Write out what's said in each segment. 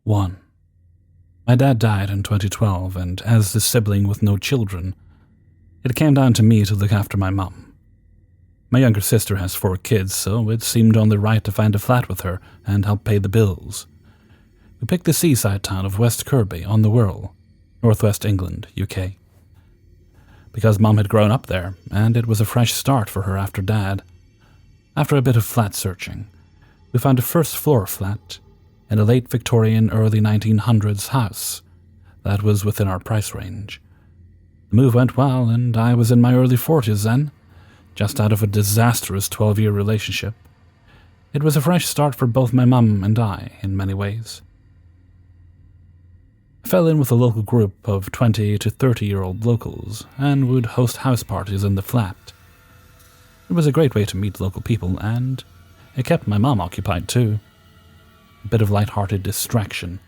1. My dad died in 2012, and as the sibling with no children, it came down to me to look after my mum. My younger sister has 4 kids, so it seemed only right to find a flat with her and help pay the bills. We picked the seaside town of West Kirby on the Wirral, northwest England, UK. Because Mum had grown up there, and it was a fresh start for her after Dad. After a bit of flat searching, we found a first-floor flat in a late Victorian, early 1900s house that was within our price range. The move went well, and I was in my early 40s then, just out of a disastrous 12-year relationship. It was a fresh start for both my mum and I, in many ways. I fell in with a local group of 20 to 30-year-old locals and would host house parties in the flat. It was a great way to meet local people, and it kept my mum occupied too. A bit of light-hearted distraction.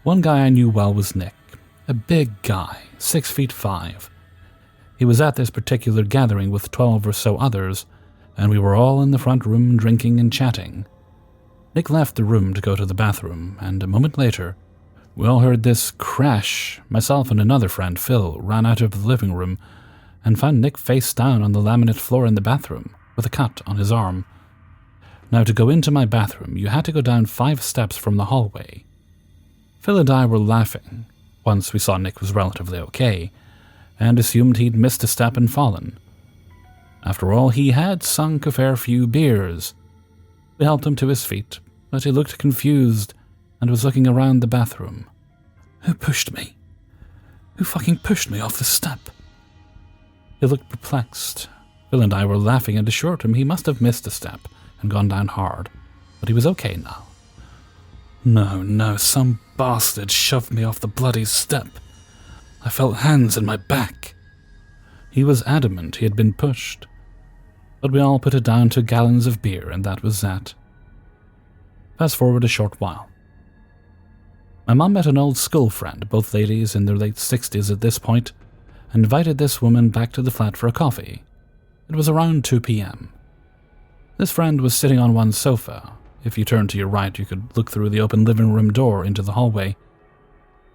One guy I knew well was Nick, a big guy, 6'5". He was at this particular gathering with 12 or so others, and we were all in the front room drinking and chatting. Nick left the room to go to the bathroom, and a moment later, we all heard this crash. Myself and another friend, Phil, ran out of the living room and found Nick face down on the laminate floor in the bathroom, with a cut on his arm. Now, to go into my bathroom, you had to go down 5 steps from the hallway. Phil and I were laughing once we saw Nick was relatively okay, and assumed he'd missed a step and fallen. After all, he had sunk a fair few beers. We helped him to his feet, but he looked confused and was looking around the bathroom. Who pushed me? Who fucking pushed me off the step? He looked perplexed. Phil and I were laughing and assured him he must have missed a step and gone down hard, but he was okay now. No, some bastard shoved me off the bloody step. I felt hands in my back. He was adamant he had been pushed, but we all put it down to gallons of beer, and that was that. Fast forward a short while. My mum met an old school friend, both ladies in their late 60s at this point, and invited this woman back to the flat for a coffee. It was around 2 p.m. This friend was sitting on one sofa. If you turned to your right, you could look through the open living room door into the hallway.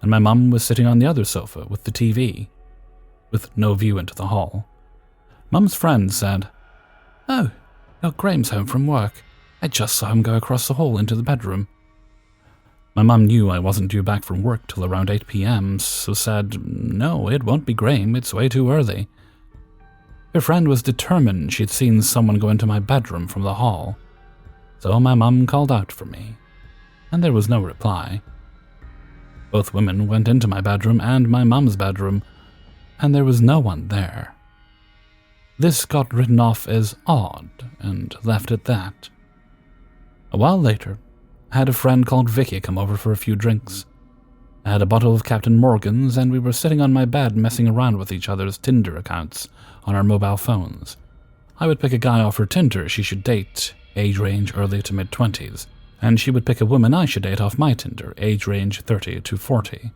And my mum was sitting on the other sofa with the TV, with no view into the hall. Mum's friend said, "Oh, Graham's home from work. I just saw him go across the hall into the bedroom." My mum knew I wasn't due back from work till around 8 p.m, so said, "No, it won't be Graham, it's way too early." Her friend was determined she'd seen someone go into my bedroom from the hall, so my mum called out for me, and there was no reply. Both women went into my bedroom and my mum's bedroom, and there was no one there. This got written off as odd, and left at that. A while later, I had a friend called Vicky come over for a few drinks. I had a bottle of Captain Morgan's, and we were sitting on my bed messing around with each other's Tinder accounts on our mobile phones. I would pick a guy off her Tinder she should date, age range early to mid-20s, and she would pick a woman I should date off my Tinder, age range 30 to 40.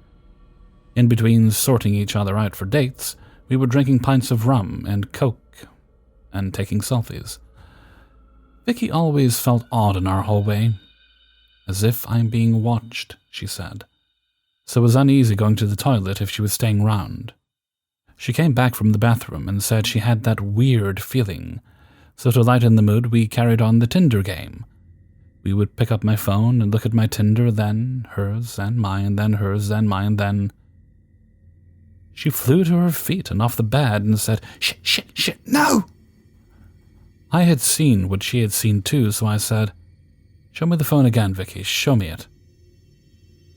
In between sorting each other out for dates, we were drinking pints of rum and coke, and taking selfies. Vicky always felt odd in our hallway, as if I'm being watched, she said, so was uneasy going to the toilet if she was staying round. She came back from the bathroom and said she had that weird feeling, so to lighten the mood we carried on the Tinder game. We would pick up my phone and look at my Tinder, then hers, then mine, then hers, then mine, then... She flew to her feet and off the bed and said, Shit, no! I had seen what she had seen too, so I said, "Show me the phone again, Vicky, show me it."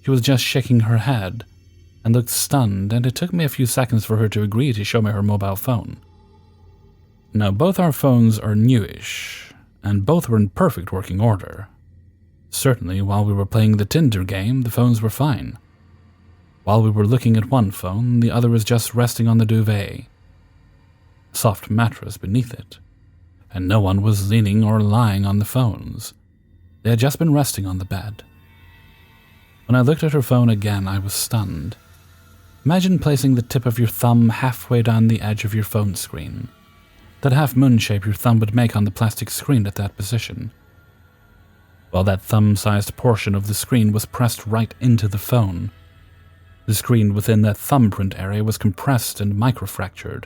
She was just shaking her head and looked stunned, and it took me a few seconds for her to agree to show me her mobile phone. Now, both our phones are newish, and both were in perfect working order. Certainly, while we were playing the Tinder game, the phones were fine. While we were looking at one phone, the other was just resting on the duvet, a soft mattress beneath it, and no one was leaning or lying on the phones. They had just been resting on the bed. When I looked at her phone again, I was stunned. Imagine placing the tip of your thumb halfway down the edge of your phone screen. That half-moon shape your thumb would make on the plastic screen at that position. while that thumb-sized portion of the screen was pressed right into the phone. The screen within that thumbprint area was compressed and microfractured,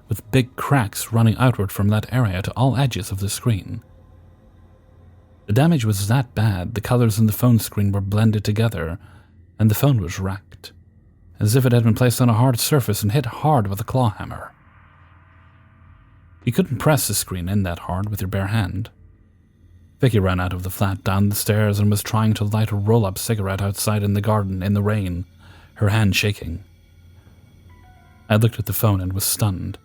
with big cracks running outward from that area to all edges of the screen. The damage was that bad, the colors in the phone screen were blended together, and the phone was wrecked, as if it had been placed on a hard surface and hit hard with a claw hammer. You couldn't press the screen in that hard with your bare hand. Vicky ran out of the flat, down the stairs, and was trying to light a roll-up cigarette outside in the garden in the rain, her hand shaking. I looked at the phone and was stunned.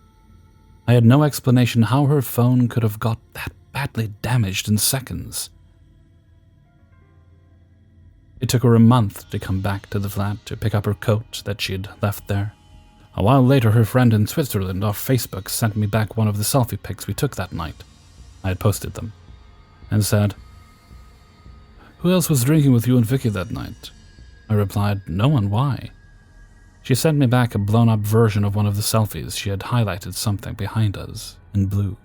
I had no explanation how her phone could have got that badly damaged in seconds. It took her a month to come back to the flat to pick up her coat that she'd left there. A while later, her friend in Switzerland off Facebook sent me back one of the selfie pics we took that night. I had posted them, and said, "Who else was drinking with you and Vicky that night?" I replied, "No one, why?" She sent me back a blown-up version of one of the selfies. She had highlighted something behind us in blue.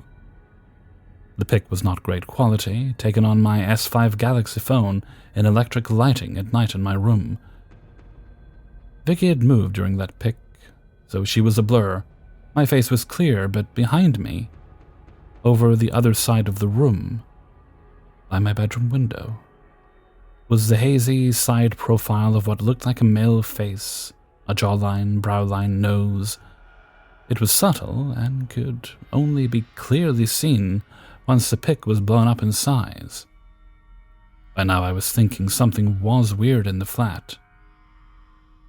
The pic was not great quality, taken on my S5 Galaxy phone in electric lighting at night in my room. Vicky had moved during that pic, so she was a blur. My face was clear, but behind me, over the other side of the room, by my bedroom window, was the hazy side profile of what looked like a male face, a jawline, browline, nose. It was subtle and could only be clearly seen once the pic was blown up in size. By now I was thinking something was weird in the flat.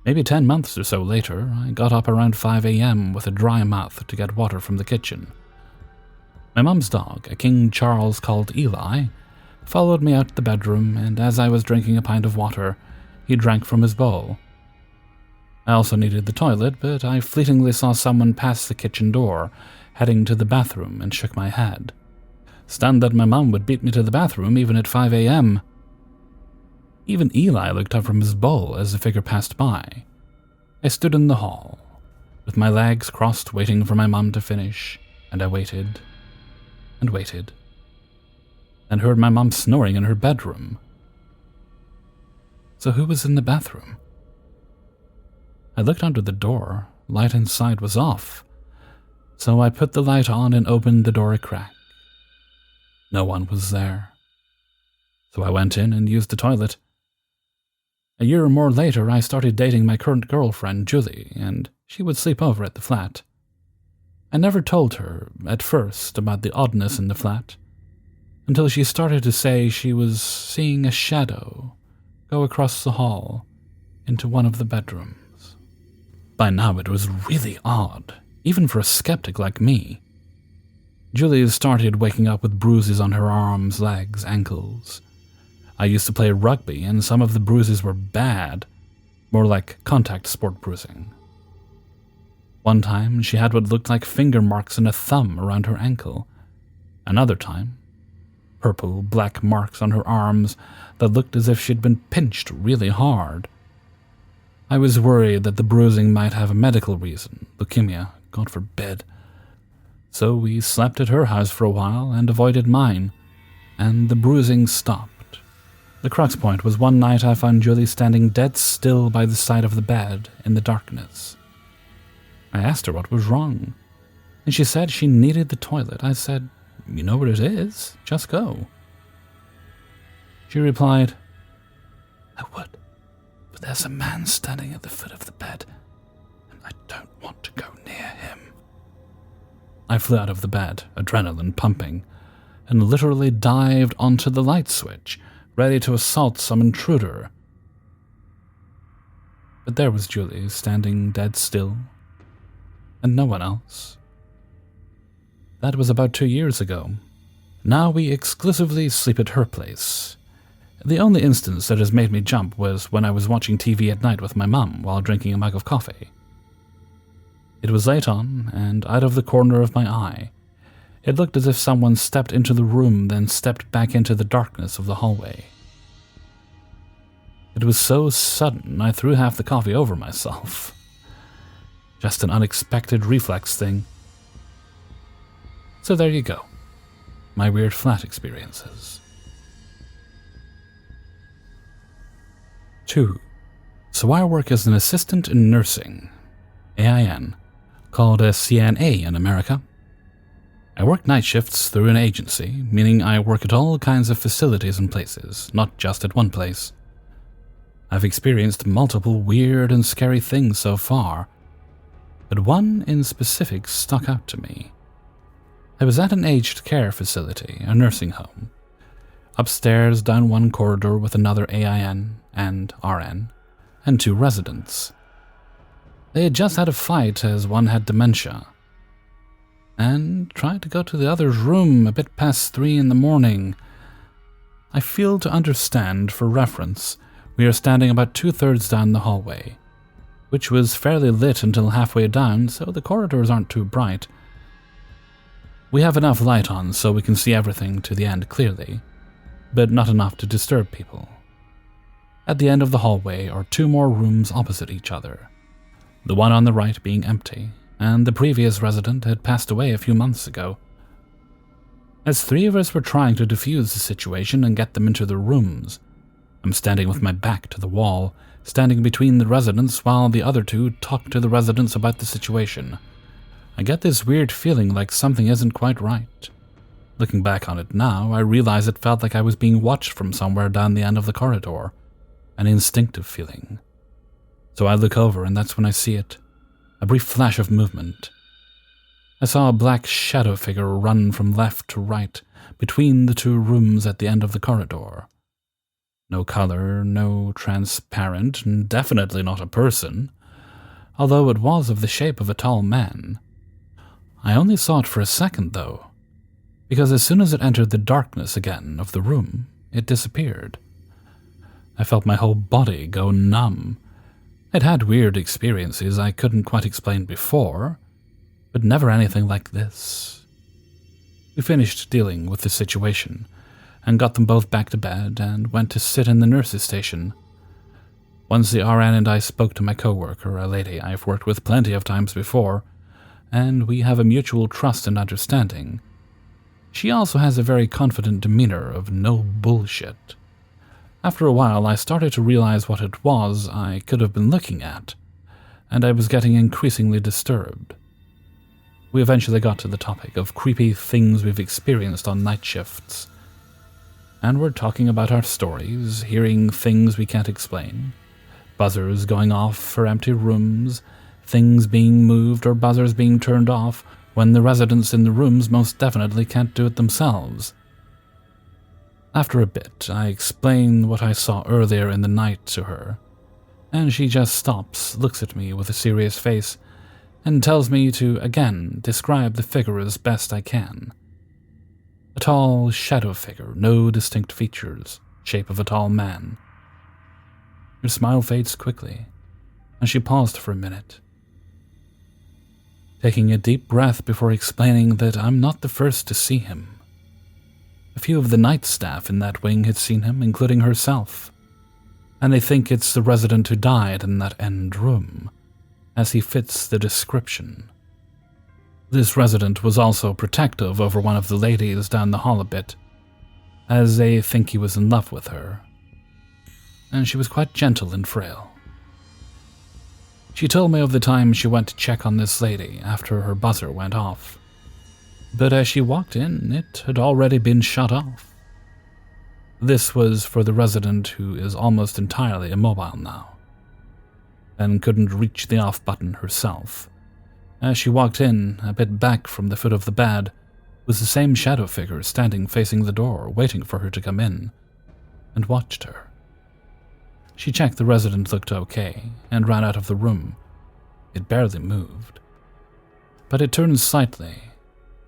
Maybe 10 months or so later, I got up around 5 a.m. with a dry mouth to get water from the kitchen. My mum's dog, a King Charles called Eli, followed me out the bedroom, and as I was drinking a pint of water, he drank from his bowl. I also needed the toilet, but I fleetingly saw someone pass the kitchen door, heading to the bathroom, and shook my head. Stunned that my mum would beat me to the bathroom even at 5 a.m. Even Eli looked up from his bowl as the figure passed by. I stood in the hall, with my legs crossed, waiting for my mum to finish, and I waited and waited, and heard my mum snoring in her bedroom. So who was in the bathroom? I looked under the door. Light inside was off, so I put the light on and opened the door a crack. No one was there, so I went in and used the toilet. A year or more later, I started dating my current girlfriend, Julie, and she would sleep over at the flat. I never told her, at first, about the oddness in the flat, until she started to say she was seeing a shadow go across the hall into one of the bedrooms. By now it was really odd, even for a skeptic like me. Julie started waking up with bruises on her arms, legs, ankles. I used to play rugby, and some of the bruises were bad, more like contact sport bruising. One time, she had what looked like finger marks and a thumb around her ankle. Another time, purple, black marks on her arms that looked as if she'd been pinched really hard. I was worried that the bruising might have a medical reason, leukemia, God forbid. So we slept at her house for a while and avoided mine, and the bruising stopped. The crux point was one night I found Julie standing dead still by the side of the bed in the darkness. I asked her what was wrong, and she said she needed the toilet. I said, "You know where it is, just go." She replied, "I would, but there's a man standing at the foot of the bed, and I don't want to go near him." I flew out of the bed, adrenaline pumping, and literally dived onto the light switch, ready to assault some intruder. But there was Julie, standing dead still, and no one else. That was about 2 years ago. Now we exclusively sleep at her place. The only instance that has made me jump was when I was watching TV at night with my mum while drinking a mug of coffee. It was late on, and out of the corner of my eye, it looked as if someone stepped into the room, then stepped back into the darkness of the hallway. It was so sudden, I threw half the coffee over myself. Just an unexpected reflex thing. So there you go. My weird flat experiences. 2. So I work as an assistant in nursing, AIN, called a CNA in America. I work night shifts through an agency, meaning I work at all kinds of facilities and places, not just at one place. I've experienced multiple weird and scary things so far, but one in specific stuck out to me. I was at an aged care facility, a nursing home, upstairs down one corridor with another AIN and RN, and 2 residents. They had just had a fight as one had dementia, and tried to go to the other's room a bit past 3 in the morning. I feel to understand, for reference, we are standing about 2/3 down the hallway, which was fairly lit until halfway down, so the corridors aren't too bright. We have enough light on so we can see everything to the end clearly, but not enough to disturb people. At the end of the hallway are 2 more rooms opposite each other, the one on the right being empty, and the previous resident had passed away a few months ago. As 3 of us were trying to defuse the situation and get them into their rooms, I'm standing with my back to the wall, standing between the residents while the other 2 talk to the residents about the situation. I get this weird feeling like something isn't quite right. Looking back on it now, I realize it felt like I was being watched from somewhere down the end of the corridor, an instinctive feeling. So I look over and that's when I see it. A brief flash of movement. I saw a black shadow figure run from left to right between the 2 rooms at the end of the corridor. No color, no transparent, and definitely not a person, although it was of the shape of a tall man. I only saw it for a second, though, because as soon as it entered the darkness again of the room, it disappeared. I felt my whole body go numb. I'd had weird experiences I couldn't quite explain before, but never anything like this. We finished dealing with the situation and got them both back to bed and went to sit in the nurse's station. Once the RN and I spoke to my coworker, a lady I've worked with plenty of times before, and we have a mutual trust and understanding. She also has a very confident demeanor of no bullshit. After a while, I started to realize what it was I could have been looking at, and I was getting increasingly disturbed. We eventually got to the topic of creepy things we've experienced on night shifts, and we're talking about our stories, hearing things we can't explain, buzzers going off for empty rooms, things being moved or buzzers being turned off when the residents in the rooms most definitely can't do it themselves. After a bit, I explain what I saw earlier in the night to her, and she just stops, looks at me with a serious face, and tells me to, again, describe the figure as best I can. A tall shadow figure, no distinct features, shape of a tall man. Her smile fades quickly, and she paused for a minute, taking a deep breath before explaining that I'm not the first to see him. A few of the night staff in that wing had seen him, including herself, and they think it's the resident who died in that end room, as he fits the description. This resident was also protective over one of the ladies down the hall a bit, as they think he was in love with her, and she was quite gentle and frail. She told me of the time she went to check on this lady after her buzzer went off, but as she walked in, it had already been shut off. This was for the resident who is almost entirely immobile now, and couldn't reach the off button herself. As she walked in, a bit back from the foot of the bed, was the same shadow figure standing facing the door, waiting for her to come in, and watched her. She checked the resident looked okay, and ran out of the room. It barely moved, but it turned slightly,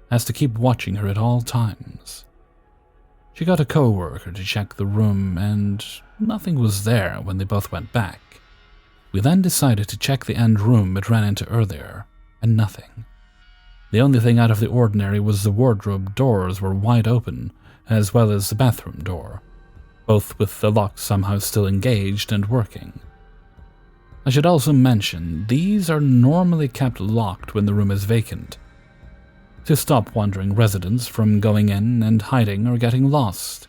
as to keep watching her at all times. She got a co-worker to check the room, and nothing was there when they both went back. We then decided to check the end room it ran into earlier, and nothing. The only thing out of the ordinary was the wardrobe doors were wide open, as well as the bathroom door, both with the locks somehow still engaged and working. I should also mention, these are normally kept locked when the room is vacant, to stop wandering residents from going in and hiding or getting lost.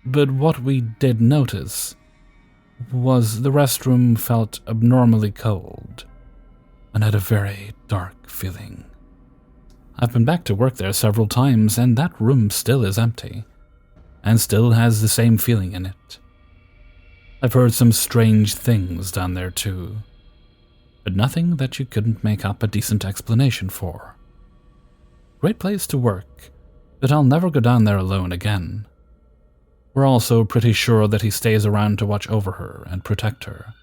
But what we did notice was the restroom felt abnormally cold and had a very dark feeling. I've been back to work there several times, and that room still is empty, and still has the same feeling in it. I've heard some strange things down there too, but nothing that you couldn't make up a decent explanation for. Great place to work, but I'll never go down there alone again. We're also pretty sure that he stays around to watch over her and protect her,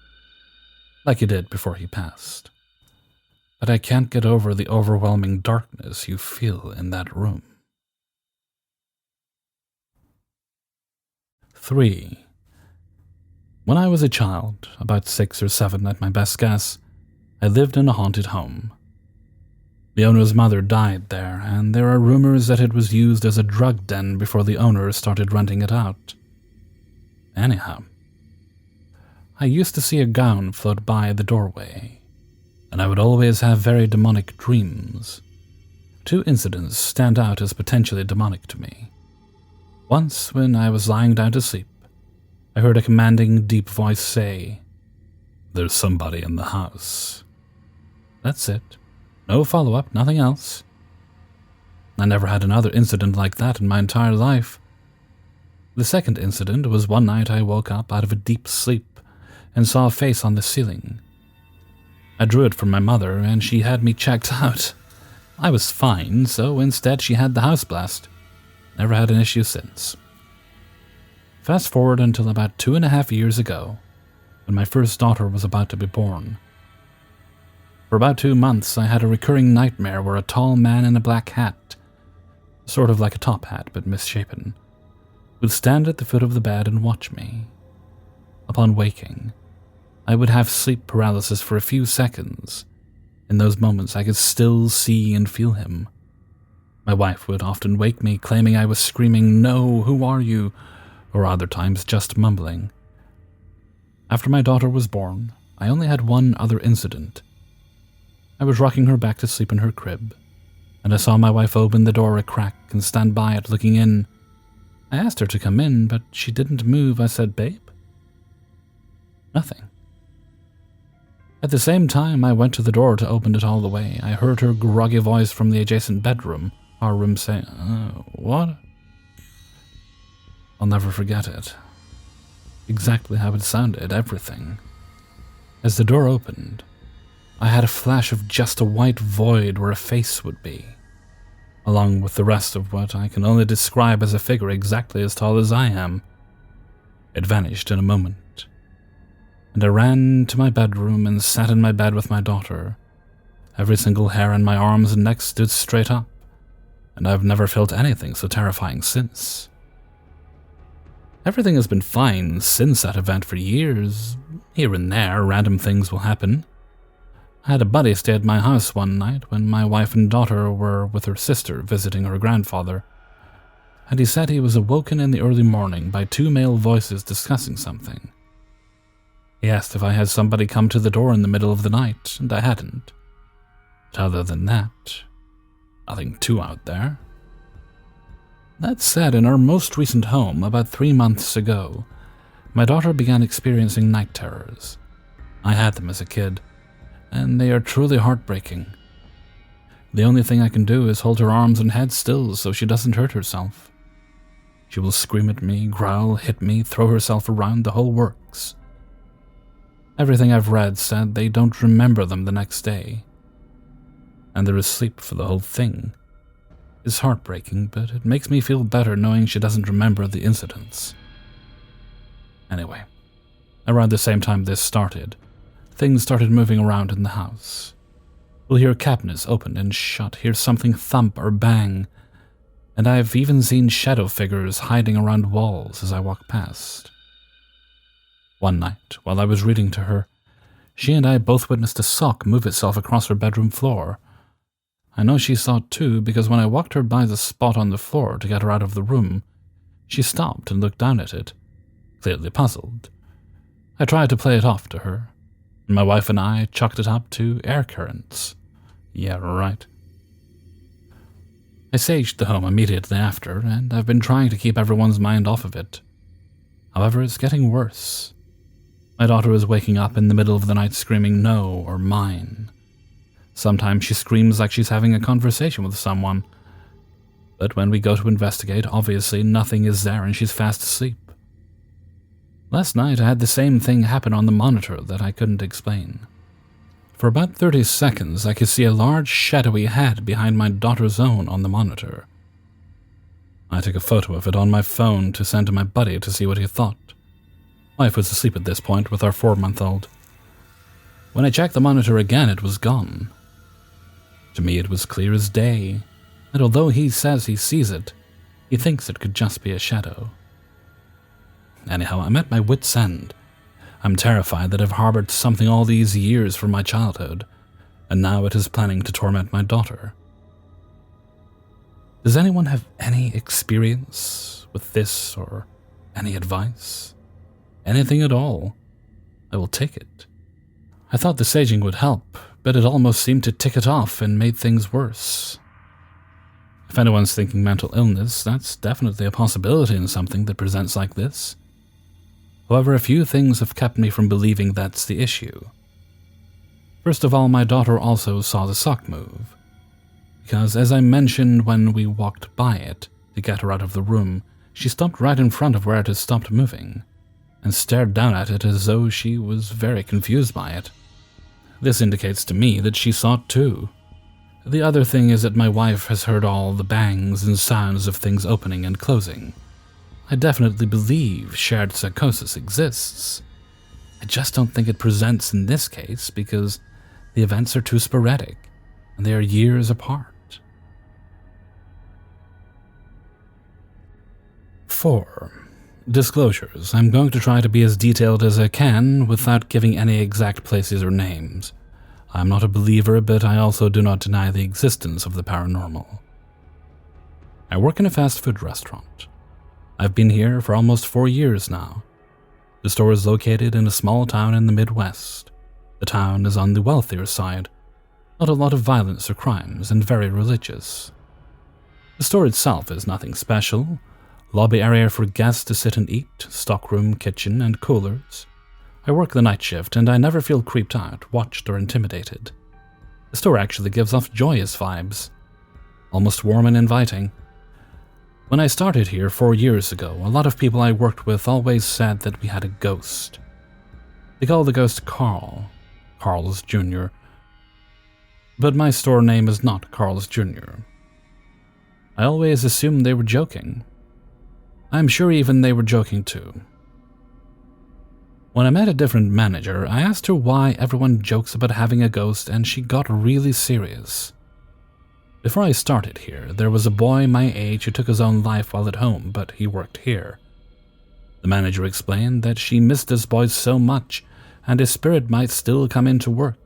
like he did before he passed. But I can't get over the overwhelming darkness you feel in that room. 3. When I was a child, about 6 or 7 at my best guess, I lived in a haunted home. The owner's mother died there, and there are rumors that it was used as a drug den before the owner started renting it out. Anyhow, I used to see a gown float by the doorway, and I would always have very demonic dreams. 2 incidents stand out as potentially demonic to me. Once, when I was lying down to sleep, I heard a commanding, deep voice say, "There's somebody in the house." That's it. No follow-up, nothing else. I never had another incident like that in my entire life. The second incident was one night I woke up out of a deep sleep and saw a face on the ceiling. I drew it from my mother, and she had me checked out. I was fine, so instead she had the house blessed. Never had an issue since. Fast forward until about 2.5 years ago, when my first daughter was about to be born. For about 2 months, I had a recurring nightmare where a tall man in a black hat, sort of like a top hat but misshapen, would stand at the foot of the bed and watch me. Upon waking, I would have sleep paralysis for a few seconds. In those moments, I could still see and feel him. My wife would often wake me, claiming I was screaming, "No, who are you?" or other times just mumbling. After my daughter was born, I only had one other incident. I was rocking her back to sleep in her crib, and I saw my wife open the door a crack and stand by it looking in. I asked her to come in, but she didn't move. I said, "Babe?" Nothing. At the same time I went to the door to open it all the way, I heard her groggy voice from the adjacent bedroom, our room, say, "What?" I'll never forget it. Exactly how it sounded, everything. As the door opened, I had a flash of just a white void where a face would be, along with the rest of what I can only describe as a figure exactly as tall as I am. It vanished in a moment, and I ran to my bedroom and sat in my bed with my daughter. Every single hair on my arms and neck stood straight up, and I've never felt anything so terrifying since. Everything has been fine since that event for years. Here and there, random things will happen. I had a buddy stay at my house one night when my wife and daughter were with her sister visiting her grandfather, and he said he was awoken in the early morning by 2 male voices discussing something. He asked if I had somebody come to the door in the middle of the night, and I hadn't. But other than that, nothing too out there. That said, in our most recent home, about 3 months ago, my daughter began experiencing night terrors. I had them as a kid, and they are truly heartbreaking. The only thing I can do is hold her arms and head still so she doesn't hurt herself. She will scream at me, growl, hit me, throw herself around, the whole works. Everything I've read said they don't remember them the next day, and they're asleep for the whole thing. It's heartbreaking, but it makes me feel better knowing she doesn't remember the incidents. Anyway, around the same time this started, things started moving around in the house. We'll hear cabinets open and shut, hear something thump or bang, and I've even seen shadow figures hiding around walls as I walk past. One night, while I was reading to her, she and I both witnessed a sock move itself across her bedroom floor. I know she saw it too, because when I walked her by the spot on the floor to get her out of the room, she stopped and looked down at it, clearly puzzled. I tried to play it off to her, and my wife and I chalked it up to air currents. Yeah, right. I saged the home immediately after, and I've been trying to keep everyone's mind off of it. However, it's getting worse. My daughter is waking up in the middle of the night screaming no or mine. Sometimes she screams like she's having a conversation with someone. But when we go to investigate, obviously nothing is there and she's fast asleep. Last night I had the same thing happen on the monitor that I couldn't explain. For about 30 seconds I could see a large shadowy head behind my daughter's own on the monitor. I took a photo of it on my phone to send to my buddy to see what he thought. Wife was asleep at this point with our 4-month-old. When I checked the monitor again, it was gone. To me it was clear as day, and although he says he sees it, he thinks it could just be a shadow. Anyhow, I'm at my wit's end. I'm terrified that I've harbored something all these years from my childhood, and now it is planning to torment my daughter. Does anyone have any experience with this or any advice? Anything at all? I will take it. I thought the saging would help, but it almost seemed to tick it off and made things worse. If anyone's thinking mental illness, that's definitely a possibility in something that presents like this. However, a few things have kept me from believing that's the issue. First of all, my daughter also saw the sock move, because as I mentioned when we walked by it to get her out of the room, she stopped right in front of where it had stopped moving, and stared down at it as though she was very confused by it. This indicates to me that she saw it too. The other thing is that my wife has heard all the bangs and sounds of things opening and closing. I definitely believe shared psychosis exists. I just don't think it presents in this case because the events are too sporadic and they are years apart. 4. Disclosures. I'm going to try to be as detailed as I can without giving any exact places or names. I'm not a believer, but I also do not deny the existence of the paranormal. I work in a fast food restaurant. I've been here for almost 4 years now. The store is located in a small town in the Midwest. The town is on the wealthier side, not a lot of violence or crimes, and very religious. The store itself is nothing special. Lobby area for guests to sit and eat, stockroom, kitchen, and coolers. I work the night shift and I never feel creeped out, watched, or intimidated. The store actually gives off joyous vibes, almost warm and inviting. When I started here 4 years ago, a lot of people I worked with always said that we had a ghost. They call the ghost Carl's Jr. But my store name is not Carl's Jr. I always assumed they were joking. I'm sure even they were joking too. When I met a different manager, I asked her why everyone jokes about having a ghost, and she got really serious. Before I started here, there was a boy my age who took his own life while at home, but he worked here. The manager explained that she missed this boy so much, and his spirit might still come into work.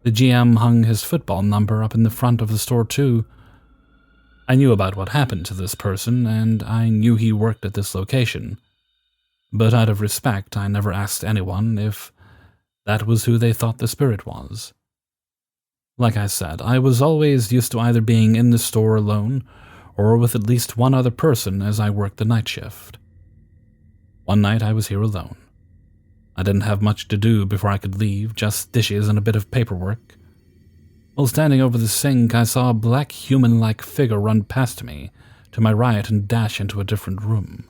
The GM hung his football number up in the front of the store too. I knew about what happened to this person, and I knew he worked at this location. But out of respect, I never asked anyone if that was who they thought the spirit was. Like I said, I was always used to either being in the store alone or with at least one other person as I worked the night shift. One night I was here alone. I didn't have much to do before I could leave, just dishes and a bit of paperwork. While standing over the sink, I saw a black human-like figure run past me to my right and dash into a different room.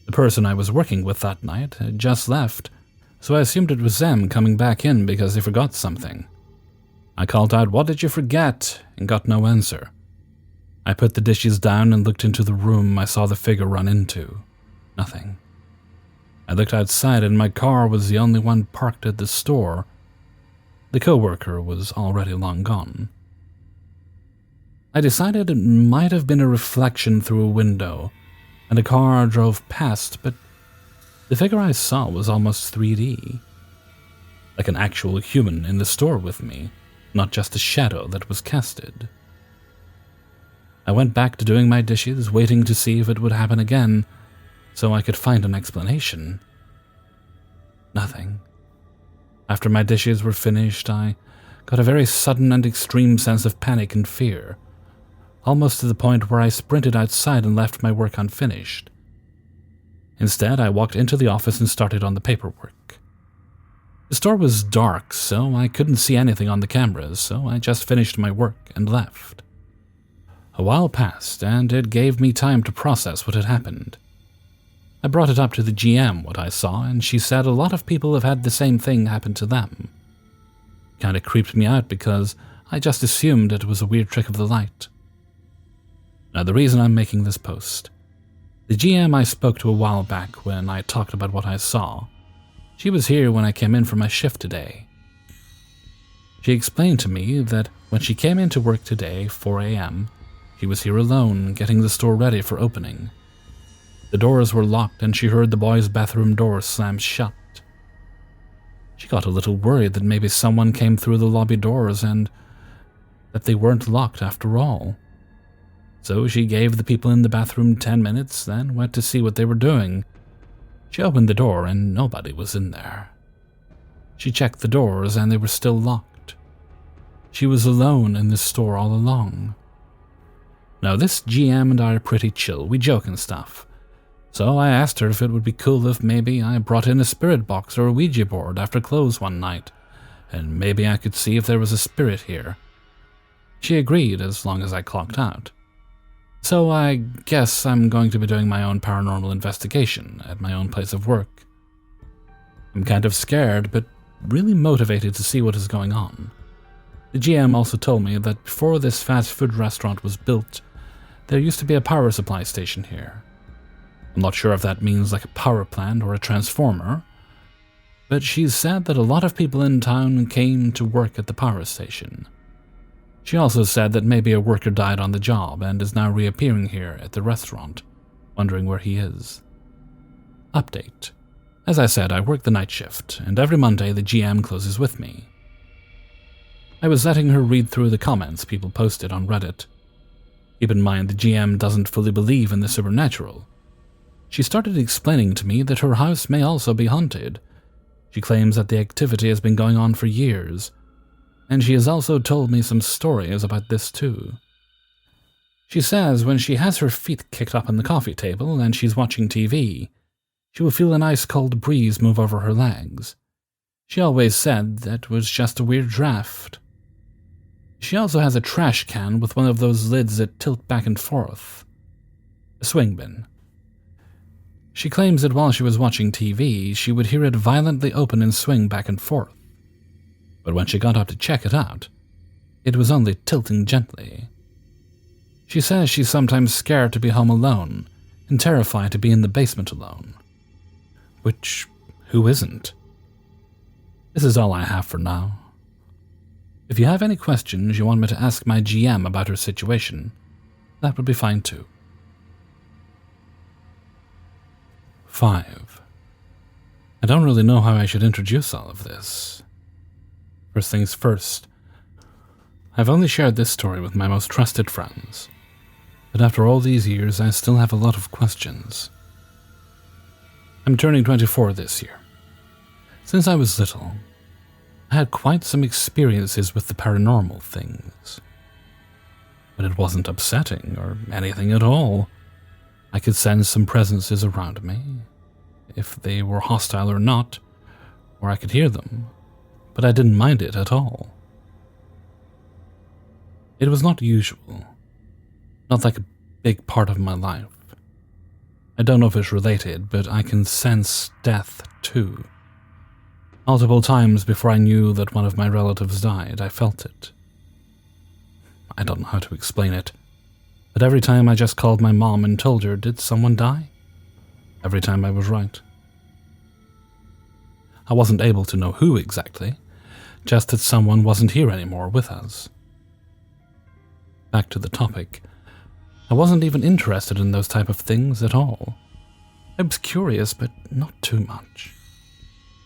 The person I was working with that night had just left, so I assumed it was them coming back in because they forgot something. I called out, "What did you forget?" and got no answer. I put the dishes down and looked into the room I saw the figure run into. Nothing. I looked outside and my car was the only one parked at the store. The coworker was already long gone. I decided it might have been a reflection through a window, and a car drove past, but the figure I saw was almost 3D. Like an actual human in the store with me, not just a shadow that was casted. I went back to doing my dishes, waiting to see if it would happen again, so I could find an explanation. Nothing. After my dishes were finished, I got a very sudden and extreme sense of panic and fear, almost to the point where I sprinted outside and left my work unfinished. Instead, I walked into the office and started on the paperwork. The store was dark, so I couldn't see anything on the cameras, so I just finished my work and left. A while passed, and it gave me time to process what had happened. I brought it up to the GM what I saw, and she said a lot of people have had the same thing happen to them. Kinda creeped me out because I just assumed it was a weird trick of the light. Now, the reason I'm making this post. The GM I spoke to a while back when I talked about what I saw, she was here when I came in for my shift today. She explained to me that when she came into work today, 4 a.m., she was here alone, getting the store ready for opening. The doors were locked and she heard the boys' bathroom door slam shut. She got a little worried that maybe someone came through the lobby doors and that they weren't locked after all. So she gave the people in the bathroom 10 minutes, then went to see what they were doing. She opened the door and nobody was in there. She checked the doors and they were still locked. She was alone in the store all along. Now, this GM and I are pretty chill, we joke and stuff. So I asked her if it would be cool if maybe I brought in a spirit box or a Ouija board after close one night, and maybe I could see if there was a spirit here. She agreed as long as I clocked out. So I guess I'm going to be doing my own paranormal investigation at my own place of work. I'm kind of scared, but really motivated to see what is going on. The GM also told me that before this fast food restaurant was built, there used to be a power supply station here. I'm not sure if that means like a power plant or a transformer, but she said that a lot of people in town came to work at the power station. She also said that maybe a worker died on the job and is now reappearing here at the restaurant, wondering where he is. Update. As I said, I work the night shift, and every Monday the GM closes with me. I was letting her read through the comments people posted on Reddit. Keep in mind the GM doesn't fully believe in the supernatural. She started explaining to me that her house may also be haunted. She claims that the activity has been going on for years, and she has also told me some stories about this too. She says when she has her feet kicked up on the coffee table and she's watching TV, she will feel an ice-cold breeze move over her legs. She always said that was just a weird draft. She also has a trash can with one of those lids that tilt back and forth. A swing bin. She claims that while she was watching TV, she would hear it violently open and swing back and forth. But when she got up to check it out, it was only tilting gently. She says she's sometimes scared to be home alone and terrified to be in the basement alone. Which, who isn't? This is all I have for now. If you have any questions you want me to ask my GM about her situation, that would be fine too. 5. I don't really know how I should introduce all of this. First things first, I've only shared this story with my most trusted friends, but after all these years I still have a lot of questions. I'm turning 24 this year. Since I was little, I had quite some experiences with the paranormal things. But it wasn't upsetting or anything at all. I could sense some presences around me, if they were hostile or not, or I could hear them, but I didn't mind it at all. It was not usual, not like a big part of my life. I don't know if it's related, but I can sense death too. Multiple times before I knew that one of my relatives died, I felt it. I don't know how to explain it, but every time I just called my mom and told her, did someone die? Every time I was right. I wasn't able to know who exactly, just that someone wasn't here anymore with us. Back to the topic. I wasn't even interested in those type of things at all. I was curious, but not too much.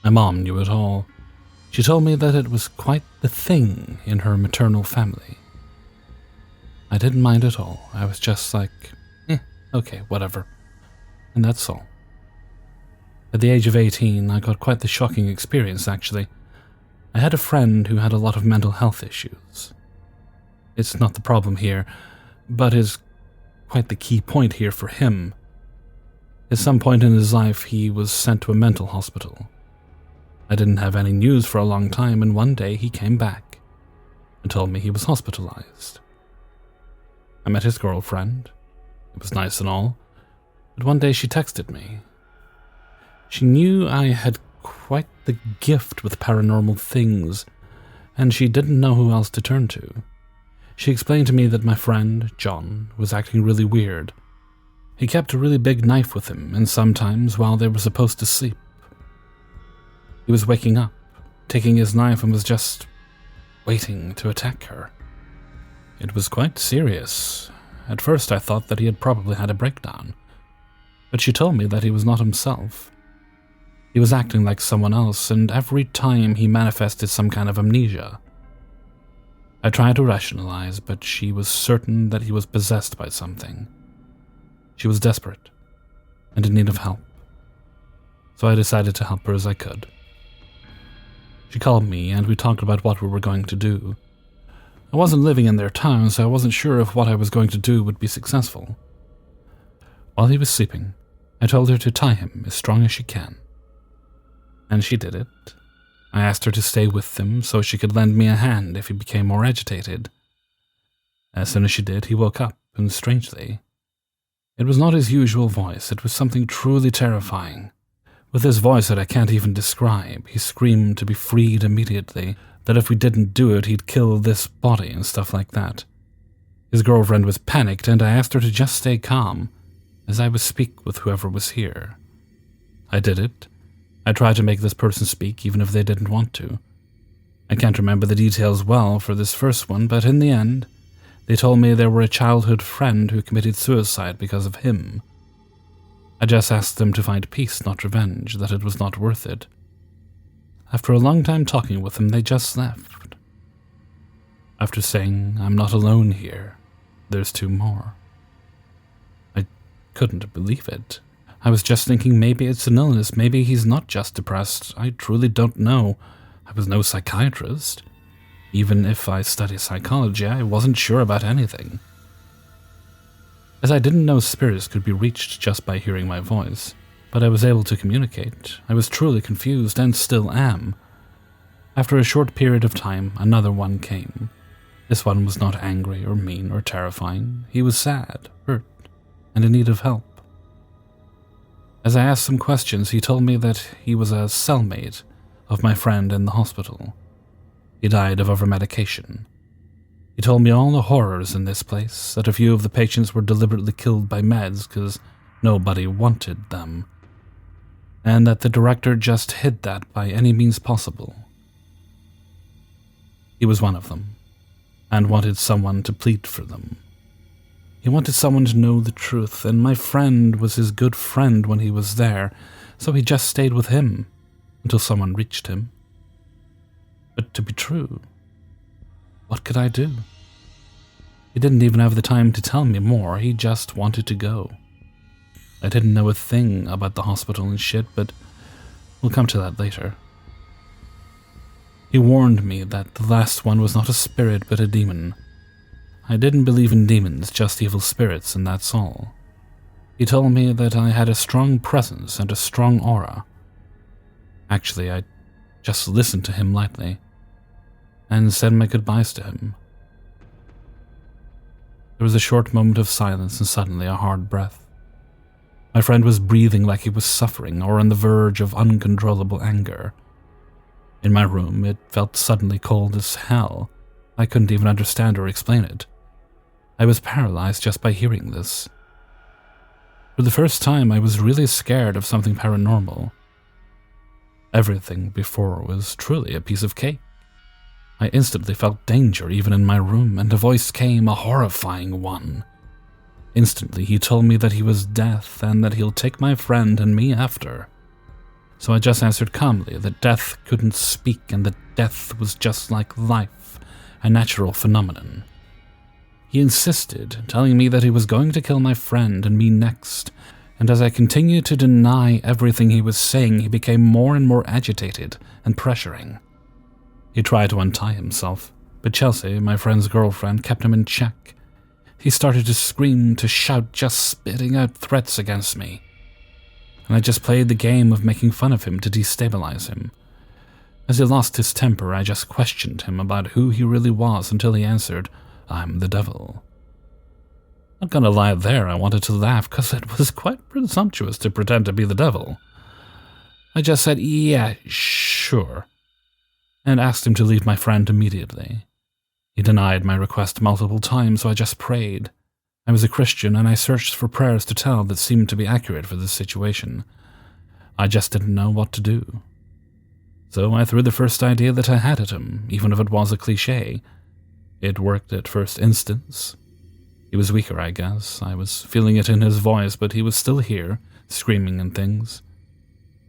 My mom knew it all. She told me that it was quite the thing in her maternal family. I didn't mind at all. I was just like, okay, whatever. And that's all. At the age of 18, I got quite the shocking experience, actually. I had a friend who had a lot of mental health issues. It's not the problem here, but is quite the key point here for him. At some point in his life, he was sent to a mental hospital. I didn't have any news for a long time, and one day he came back and told me he was hospitalized. I met his girlfriend. It was nice and all, but one day she texted me. She knew I had quite the gift with paranormal things, and she didn't know who else to turn to. She explained to me that my friend, John, was acting really weird. He kept a really big knife with him, and sometimes while they were supposed to sleep, he was waking up, taking his knife, and was just waiting to attack her. It was quite serious. At first I thought that he had probably had a breakdown, but she told me that he was not himself. He was acting like someone else, and every time he manifested some kind of amnesia. I tried to rationalize, but she was certain that he was possessed by something. She was desperate and in need of help, so I decided to help her as I could. She called me and we talked about what we were going to do. I wasn't living in their town, so I wasn't sure if what I was going to do would be successful. While he was sleeping, I told her to tie him as strong as she can. And she did it. I asked her to stay with him so she could lend me a hand if he became more agitated. As soon as she did, he woke up, and strangely, it was not his usual voice. It was something truly terrifying. With his voice that I can't even describe, he screamed to be freed immediately, that if we didn't do it, he'd kill this body and stuff like that. His girlfriend was panicked, and I asked her to just stay calm, as I would speak with whoever was here. I did it. I tried to make this person speak, even if they didn't want to. I can't remember the details well for this first one, but in the end, they told me they were a childhood friend who committed suicide because of him. I just asked them to find peace, not revenge, that it was not worth it. After a long time talking with them, they just left. After saying, "I'm not alone here, there's two more." I couldn't believe it. I was just thinking maybe it's an illness, maybe he's not just depressed. I truly don't know. I was no psychiatrist. Even if I studied psychology, I wasn't sure about anything. As I didn't know spirits could be reached just by hearing my voice, but I was able to communicate, I was truly confused and still am. After a short period of time, another one came. This one was not angry or mean or terrifying. He was sad, hurt, and in need of help. As I asked some questions, he told me that he was a cellmate of my friend in the hospital. He died of over-medication. He told me all the horrors in this place, that a few of the patients were deliberately killed by meds because nobody wanted them, and that the director just hid that by any means possible. He was one of them, and wanted someone to plead for them. He wanted someone to know the truth, and my friend was his good friend when he was there, so he just stayed with him until someone reached him. But to be true, what could I do? He didn't even have the time to tell me more, he just wanted to go. I didn't know a thing about the hospital and shit, but we'll come to that later. He warned me that the last one was not a spirit but a demon. I didn't believe in demons, just evil spirits, and that's all. He told me that I had a strong presence and a strong aura. Actually, I just listened to him lightly, and said my goodbyes to him. There was a short moment of silence and suddenly a hard breath. My friend was breathing like he was suffering or on the verge of uncontrollable anger. In my room, it felt suddenly cold as hell. I couldn't even understand or explain it. I was paralyzed just by hearing this. For the first time, I was really scared of something paranormal. Everything before was truly a piece of cake. I instantly felt danger even in my room, and a voice came, a horrifying one. Instantly, he told me that he was death and that he'll take my friend and me after. So I just answered calmly that death couldn't speak and that death was just like life, a natural phenomenon. He insisted, telling me that he was going to kill my friend and me next, and as I continued to deny everything he was saying, he became more and more agitated and pressuring. He tried to untie himself, but Chelsea, my friend's girlfriend, kept him in check. He started to scream, to shout, just spitting out threats against me. and I just played the game of making fun of him to destabilize him. As he lost his temper, I just questioned him about who he really was until he answered, "I'm the devil." Not gonna lie there, I wanted to laugh because it was quite presumptuous to pretend to be the devil. I just said, "Yeah, sure," and asked him to leave my friend immediately. He denied my request multiple times, so I just prayed. I was a Christian, and I searched for prayers to tell that seemed to be accurate for this situation. I just didn't know what to do. So I threw the first idea that I had at him, even if it was a cliché. It worked at first instance. He was weaker, I guess. I was feeling it in his voice, but he was still here, screaming and things.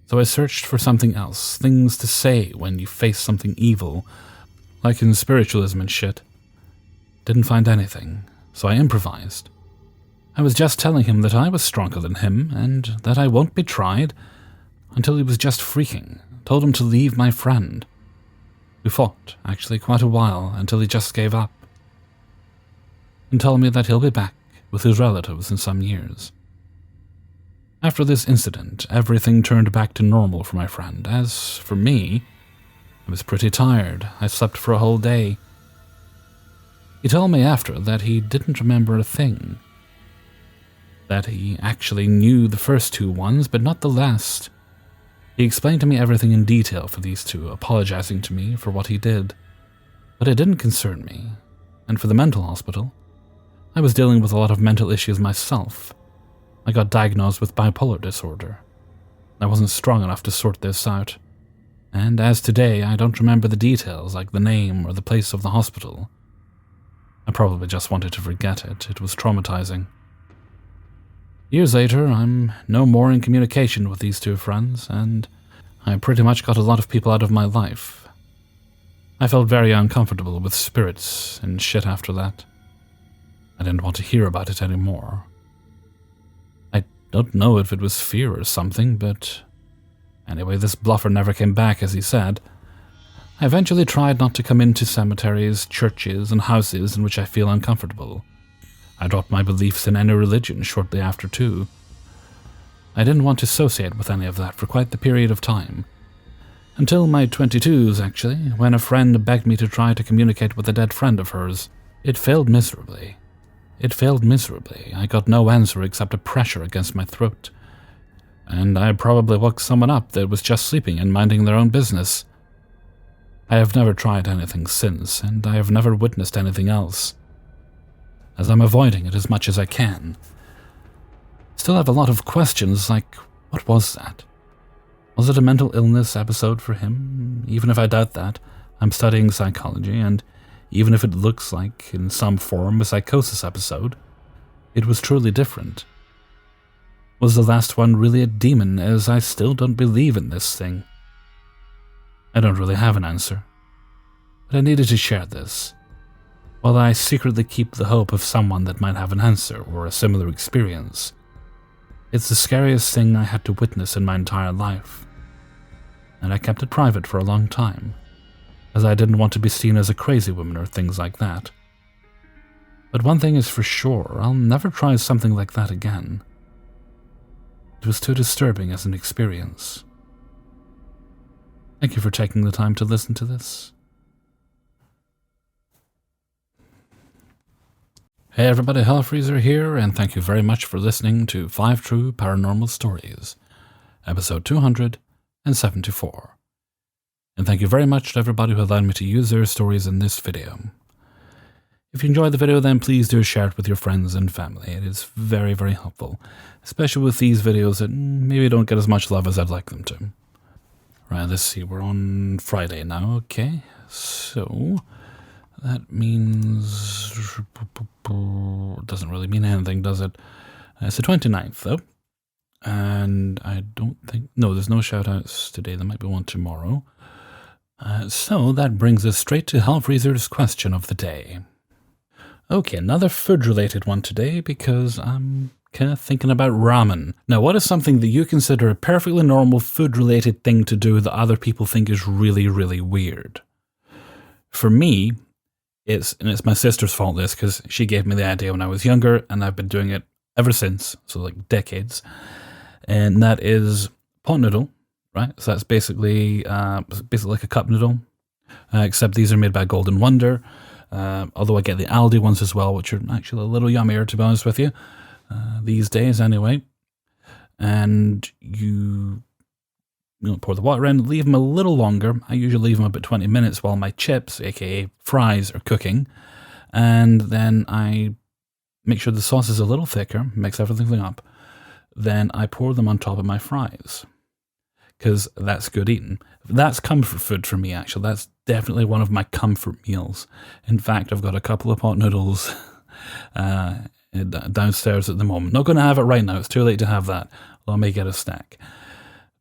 So I searched for something else, things to say when you face something evil, like in spiritualism and shit. Didn't find anything, so I improvised. I was just telling him that I was stronger than him, and that I won't be tried, until he was just freaking. Told him to leave my friend. We fought, actually, quite a while, until he just gave up. And told me that he'll be back with his relatives in some years. After this incident, everything turned back to normal for my friend. As for me, I was pretty tired. I slept for a whole day. He told me after that he didn't remember a thing. That he actually knew the first two ones, but not the last. He explained to me everything in detail for these two, apologizing to me for what he did. But it didn't concern me. And for the mental hospital, I was dealing with a lot of mental issues myself. I got diagnosed with bipolar disorder. I wasn't strong enough to sort this out. And as today, I don't remember the details, like the name or the place of the hospital. I probably just wanted to forget it. It was traumatizing. Years later, I'm no more in communication with these two friends, and I pretty much got a lot of people out of my life. I felt very uncomfortable with spirits and shit after that. I didn't want to hear about it anymore. I don't know if it was fear or something, but anyway, this bluffer never came back, as he said. I eventually tried not to come into cemeteries, churches, and houses in which I feel uncomfortable. I dropped my beliefs in any religion shortly after, too. I didn't want to associate with any of that for quite the period of time. Until my 22s, actually, when a friend begged me to try to communicate with a dead friend of hers. It failed miserably. I got no answer except a pressure against my throat. And I probably woke someone up that was just sleeping and minding their own business. I have never tried anything since, and I have never witnessed anything else, as I'm avoiding it as much as I can. Still have a lot of questions, like, what was that? Was it a mental illness episode for him? Even if I doubt that, I'm studying psychology, and even if it looks like, in some form, a psychosis episode, it was truly different. Was the last one really a demon, as I still don't believe in this thing? I don't really have an answer, but I needed to share this. While I secretly keep the hope of someone that might have an answer or a similar experience, it's the scariest thing I had to witness in my entire life. And I kept it private for a long time, as I didn't want to be seen as a crazy woman or things like that. But one thing is for sure, I'll never try something like that again. It was too disturbing as an experience. Thank you for taking the time to listen to this. Hey everybody, Hellfreezer here, and thank you very much for listening to 5 True Paranormal Stories, episode 274. And thank you very much to everybody who allowed me to use their stories in this video. If you enjoyed the video, then please do share it with your friends and family. It is very, very helpful, especially with these videos that maybe don't get as much love as I'd like them to. Right, let's see, we're on Friday now, okay? So that means... it doesn't really mean anything, does it? It's the 29th, though. And I don't think... no, there's no shout-outs today. There might be one tomorrow. So that brings us straight to Hellfreezer's question of the day. Okay, another food-related one today, because I'm kind of thinking about ramen. Now, what is something that you consider a perfectly normal food-related thing to do that other people think is really, really weird? For me, it's my sister's fault, this, because she gave me the idea when I was younger, and I've been doing it ever since, so like decades. and that is pot noodle, right? So that's basically like a cup noodle, except these are made by Golden Wonder. Although I get the Aldi ones as well, which are actually a little yummier, to be honest with you, these days anyway. And you pour the water in, leave them a little longer. I usually leave them about 20 minutes while my chips, aka fries, are cooking. And then I make sure the sauce is a little thicker, mix everything up. Then I pour them on top of my fries, because that's good eating. That's comfort food for me, actually. That's definitely one of my comfort meals. In fact, I've got a couple of pot noodles downstairs at the moment. Not going to have it right now. It's too late to have that. Although I may get a snack.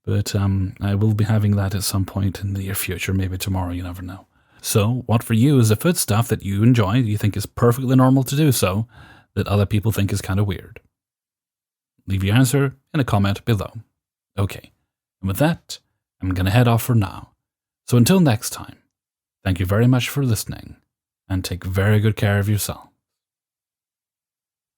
But I will be having that at some point in the near future. Maybe tomorrow, you never know. So, what for you is the food stuff that you enjoy, you think is perfectly normal to do so, that other people think is kind of weird? Leave your answer in a comment below. Okay, and with that, I'm going to head off for now. So until next time, thank you very much for listening, and take very good care of yourself.